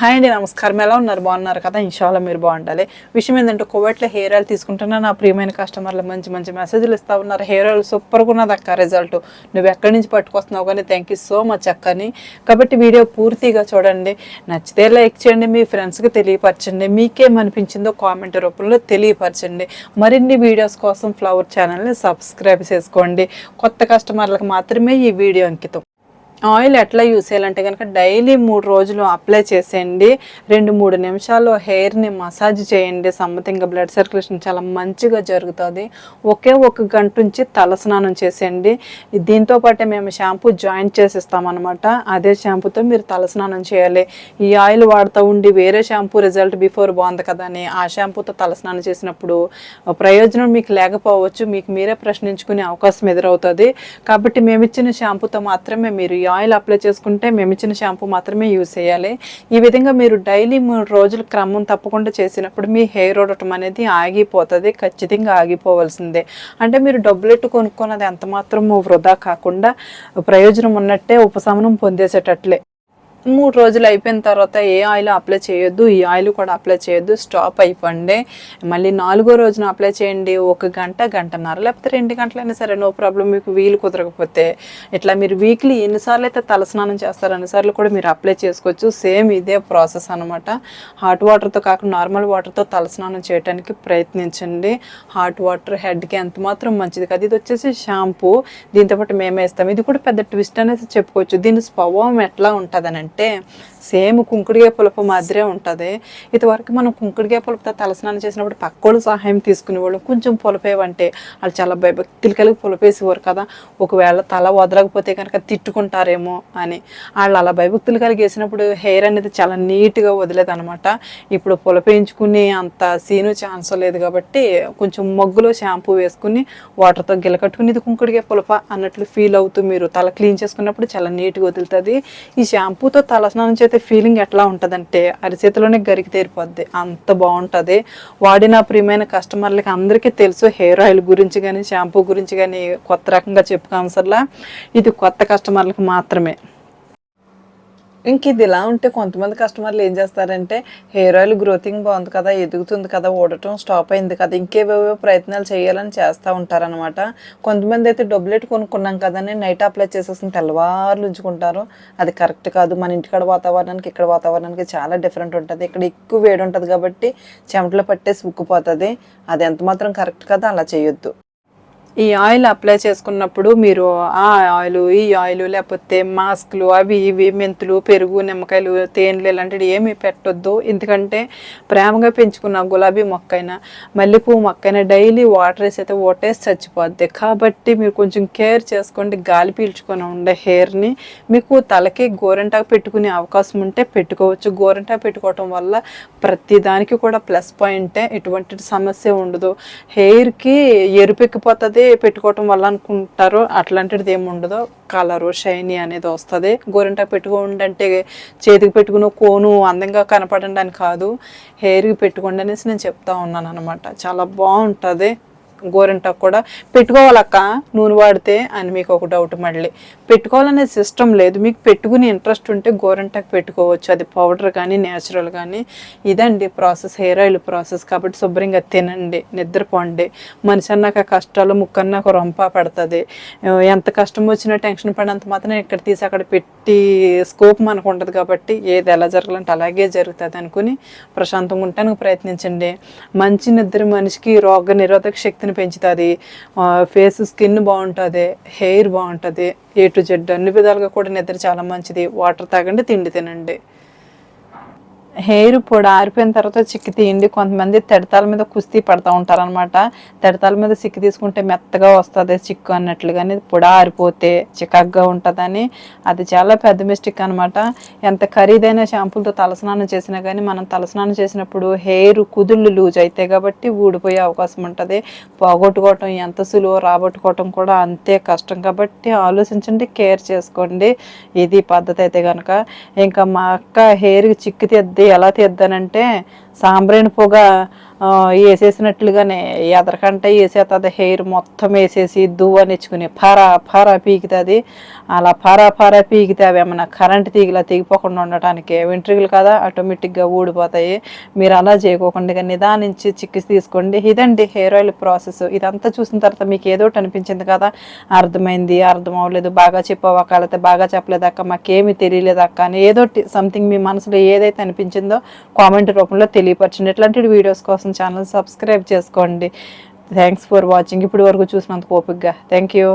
Hi అండి, నమస్కారం. ఎలా ఉన్నారు? బాగున్నారు కదా? ఇన్షాల్లా మీరు బాగుండాలి. విషయం ఏంటంటే, కువైట్లో హెయిర్ ఆయిల్ తీసుకుంటున్నా నా ప్రియమైన కస్టమర్లు మంచి మంచి మెసేజ్లు ఇస్తూ ఉన్నారు. హెయిర్ ఆయిల్ సూపర్గా ఉన్నది అక్క, రిజల్ట్ నువ్వు ఎక్కడి నుంచి పట్టుకొస్తున్నావు కానీ థ్యాంక్ యూ సో మచ్ అక్కని. కాబట్టి వీడియో పూర్తిగా చూడండి, నచ్చితే లైక్ చేయండి, మీ ఫ్రెండ్స్కి తెలియపరచండి, మీకేమనిపించిందో కామెంట్ రూపంలో తెలియపరచండి. మరిన్ని వీడియోస్ కోసం ఫ్లవర్ ఛానల్ని సబ్స్క్రైబ్ చేసుకోండి. కొత్త కస్టమర్లకు మాత్రమే ఈ వీడియో అంకితం. ఆయిల్ ఎట్లా యూస్ చేయాలంటే కనుక డైలీ 3 రోజులు అప్లై చేసేయండి. 2-3 నిమిషాలు హెయిర్ని మసాజ్ చేయండి. సమ్మతింగ్ బ్లడ్ సర్క్యులేషన్ చాలా మంచిగా జరుగుతుంది. ఒక గంట నుంచి తలస్నానం చేసేయండి. దీంతో పాటే మేము షాంపూ జాయింట్ చేసిస్తామన్నమాట. అదే షాంపూతో మీరు తలస్నానం చేయాలి. ఈ ఆయిల్ వాడుతూ ఉండి వేరే షాంపూ రిజల్ట్ బిఫోర్ బాగుంది కదా అని ఆ షాంపూతో తలస్నానం చేసినప్పుడు ప్రయోజనం మీకు లేకపోవచ్చు. మీకు మీరే ప్రశ్నించుకునే అవకాశం ఎదురవుతుంది. కాబట్టి మేము ఇచ్చిన షాంపూతో మాత్రమే మీరు ఆయిల్ అప్లై చేసుకుంటే మేము ఇచ్చిన షాంపూ మాత్రమే యూజ్ చేయాలి. ఈ విధంగా మీరు డైలీ 3 రోజులు క్రమం తప్పకుండా చేసినప్పుడు మీ హెయిర్ ఓడటం అనేది ఆగిపోతుంది. ఖచ్చితంగా ఆగిపోవాల్సిందే. అంటే మీరు డబ్బులెట్టు కొనుక్కున్నది ఎంత మాత్రం వృధా కాకుండా ప్రయోజనం ఉన్నట్టే ఉపశమనం పొందేసేటట్లే. 3 రోజులు అయిపోయిన తర్వాత ఏ ఆయిల్ అప్లై చేయొద్దు, ఈ ఆయిల్ కూడా అప్లై చేయొద్దు, స్టాప్ అయిపోండి. మళ్ళీ 4వ రోజున అప్లై చేయండి. 1 గంట, గంటన్నర లేకపోతే 2 గంటలైనా సరే నో ప్రాబ్లం. మీకు వీలు కుదరకపోతే ఇట్లా మీరు వీక్లీ ఎన్నిసార్లు అయితే తలస్నానం చేస్తారో అన్నిసార్లు కూడా మీరు అప్లై చేసుకోవచ్చు. సేమ్ ఇదే ప్రాసెస్ అనమాట. హాట్ వాటర్తో కాకుండా నార్మల్ వాటర్తో తలస్నానం చేయడానికి ప్రయత్నించండి. హాట్ వాటర్ హెడ్కి ఎంత మాత్రం మంచిది కాదు. ఇది వచ్చేసి షాంపూ, దీంతోపాటు మేమే ఇస్తాం. ఇది కూడా పెద్ద ట్విస్ట్ అనేది చెప్పుకోవచ్చు. దీని స్వభావం ఎట్లా ఉంటుందని అంటే సేమ్ కుంకుడుగాయ పులుపు మాదిరే ఉంటుంది. ఇదివరకు మనం కుంకుడుగాయ పులుపుతో తలస్నానం చేసినప్పుడు పక్కోళ్ళు సహాయం తీసుకునేవాళ్ళు. కొంచెం పులపేవంటే వాళ్ళు చాలా భయభక్తులు కలిగి పులపేసేవారు కదా. ఒకవేళ తల వదలకపోతే కనుక తిట్టుకుంటారేమో అని వాళ్ళు అలా భయభక్తులు కలిగి వేసినప్పుడు హెయిర్ అనేది చాలా నీట్గా వదిలేదు అనమాట. ఇప్పుడు పులపేయించుకుని అంత సీను ఛాన్స్ లేదు కాబట్టి కొంచెం మొగ్గులో షాంపూ వేసుకుని వాటర్తో గిలకట్టుకుని ఇది కుంకుడుగాయ పులప అన్నట్లు ఫీల్ అవుతూ మీరు తల క్లీన్ చేసుకున్నప్పుడు చాలా నీట్గా వదులుతుంది. ఈ షాంపూతో తలస్నానం చేస్తే ఫీలింగ్ ఎట్లా ఉంటుందంటే అరిచేతిలోనే గరికి తేరిపోద్ది, అంత బాగుంటుంది. వాడిన ప్రియమైన కస్టమర్లకి అందరికీ తెలుసు హెయిర్ ఆయిల్ గురించి కానీ షాంపూ గురించి కానీ కొత్త రకంగా చెప్పుకోవసరలా. ఇది కొత్త కస్టమర్లకు మాత్రమే. ఇంక ఇది ఇలా ఉంటే కొంతమంది కస్టమర్లు ఏం చేస్తారంటే హెయిర్ ఆయిల్ గ్రోతింగ్ బాగుంది కదా, ఎదుగుతుంది కదా, ఓడటం స్టాప్ అయింది కదా, ఇంకేవేవో ప్రయత్నాలు చేయాలని చేస్తూ ఉంటారనమాట. కొంతమంది అయితే డబ్బులెట్టు కొనుక్కున్నాం కదని నైట్ అప్లై చేసేసిన తెల్లవారులు ఉంచుకుంటారు. అది కరెక్ట్ కాదు. మన ఇంటికాడ వాతావరణానికి ఇక్కడ వాతావరణానికి చాలా డిఫరెంట్ ఉంటుంది. ఇక్కడ ఎక్కువ వేడి ఉంటుంది కాబట్టి చెమటలు పట్టేసి ఉక్కిపోతుంది. అది ఎంత మాత్రం కరెక్ట్ కాదు, అలా చేయొద్దు. ఈ ఆయిల్ అప్లై చేసుకున్నప్పుడు మీరు ఆ ఆయిల్ ఈ ఆయిల్ లేకపోతే మాస్క్లు అవి ఇవి మెంతులు పెరుగు నిమ్మకాయలు తేనెలు ఇలాంటివి ఏమీ పెట్టొద్దు. ఎందుకంటే ప్రేమగా పెంచుకున్న గులాబీ మొక్కైనా మల్లెపూ మొక్కైనా డైలీ వాటర్ వేసి అయితే ఓటేసి చచ్చిపోద్ది. కాబట్టి మీరు కొంచెం కేర్ చేసుకోండి. గాలి పీల్చుకొని ఉండే హెయిర్ని. మీకు తలకి గోరెంటాకు పెట్టుకునే అవకాశం ఉంటే పెట్టుకోవచ్చు. గోరెంటాకు పెట్టుకోవటం వల్ల ప్రతి దానికి కూడా ప్లస్ పాయింటే, ఎటువంటి సమస్య ఉండదు. హెయిర్కి ఎరుపెక్కిపోతుంది పెట్టుకోవటం వల్ల అనుకుంటారు, అట్లాంటిది ఏమి ఉండదు. కలరు షైనీ అనేది వస్తుంది. గోరింటాకు పెట్టుకోండి అంటే చేతికి పెట్టుకుని కోను అందంగా కనపడండి కాదు, హెయిర్కి పెట్టుకోండి అనేసి నేను చెప్తా ఉన్నాను అనమాట. చాలా బాగుంటుంది. గోరింటాకు కూడా పెట్టుకోవాలక్క నూనె వాడితే అని మీకు ఒక డౌట్. మళ్ళీ పెట్టుకోవాలనే సిస్టమ్ లేదు. మీకు పెట్టుకుని ఇంట్రెస్ట్ ఉంటే గోరింటాకు పెట్టుకోవచ్చు. అది పౌడర్ కానీ న్యాచురల్ కానీ. ఇదండి ప్రాసెస్, హెయిర్ ఆయిల్ ప్రాసెస్. కాబట్టి శుభ్రంగా తినండి, నిద్రపోండి. మనిషి అన్నాక కష్టాలు, ముక్కన్నాక రొంప పడుతుంది. ఎంత కష్టం వచ్చినా టెన్షన్ పడినంత మాత్రం ఇక్కడ తీసి అక్కడ పెట్టి స్కోప్ మనకు ఉంటుంది. కాబట్టి ఏది ఎలా జరగాలంటే అలాగే జరుగుతుంది అనుకుని ప్రశాంతంగా ఉండటానికి ప్రయత్నించండి. మంచి నిద్ర మనిషికి రోగ నిరోధక శక్తిని పెంచుతుంది. ఫేస్ స్కిన్ బాగుంటుంది, హెయిర్ బాగుంటుంది. A to Z అన్ని విధాలుగా కూడా నిద్ర చాలా మంచిది. వాటర్ తాగండి, తిండి తినండి. హెయిర్ పొడి ఆరిపోయిన తర్వాత చిక్కి తీయండి. కొంతమంది తెడతాల మీద కుస్తీ పడుతూ ఉంటారనమాట. తెడతాల మీద చిక్కి తీసుకుంటే మెత్తగా వస్తుంది చిక్కు అన్నట్లుగాని పొడి ఆరిపోతే చికాగ్గా ఉంటుందని అది చాలా పెద్ద మిస్టేక్ అనమాట. ఎంత ఖరీదైన షాంపూలతో తలస్నానం చేసినా కానీ మనం తలస్నానం చేసినప్పుడు హెయిర్ కుదుళ్ళు లూజ్ అవుతాయి కాబట్టి ఊడిపోయే అవకాశం ఉంటుంది. పోగొట్టుకోవటం ఎంత సులువు, రాబట్టుకోవటం కూడా అంతే కష్టం. కాబట్టి ఆలోచించండి, కేర్ చేసుకోండి. ఇది పద్ధతి అయితే కనుక. ఇంకా మా అక్క హెయిర్కి చిక్కు తీద్ది ఎలా తీద్దానంటే సాంబ్రాణి పొగ వేసేసినట్లుగానే ఎదరకంటే వేసేస్తుంది, హెయిర్ మొత్తం వేసేసి దువ్వనిచ్చుకుని ఫరా పీకుతుంది. అలా ఫరా పీకితే అవి ఏమన్నా కరెంట్ తీగలా తెగిపోకుండా ఉండటానికి వెంట్రుకలు కదా ఆటోమేటిక్గా ఊడిపోతాయి. మీరు అలా చేయకోకుండా నిదానించి చిక్కిసి తీసుకోండి. ఇదండి హెయిర్ ఆయిల్ ప్రాసెస్. ఇదంతా చూసిన తర్వాత మీకు ఏదో ఒకటి అనిపించింది కదా, అర్థమైంది, అర్థం అవ్వలేదు, బాగా చెప్పావక్క, లేకపోతే బాగా చెప్పలేదక్క, మాకేమీ తెలియలేదక్క అని ఏదో సంథింగ్ మీ మనసులో ఏదైతే అనిపించిందో కామెంట్ రూపంలో తెలియపరచండి. ఇట్లాంటి వీడియోస్ కోసం ఛానల్ సబ్స్క్రైబ్ చేసుకోండి. Thanks for watching. ఇప్పటి వరకు చూసినందుకు ఓపికగా థ్యాంక్ యూ.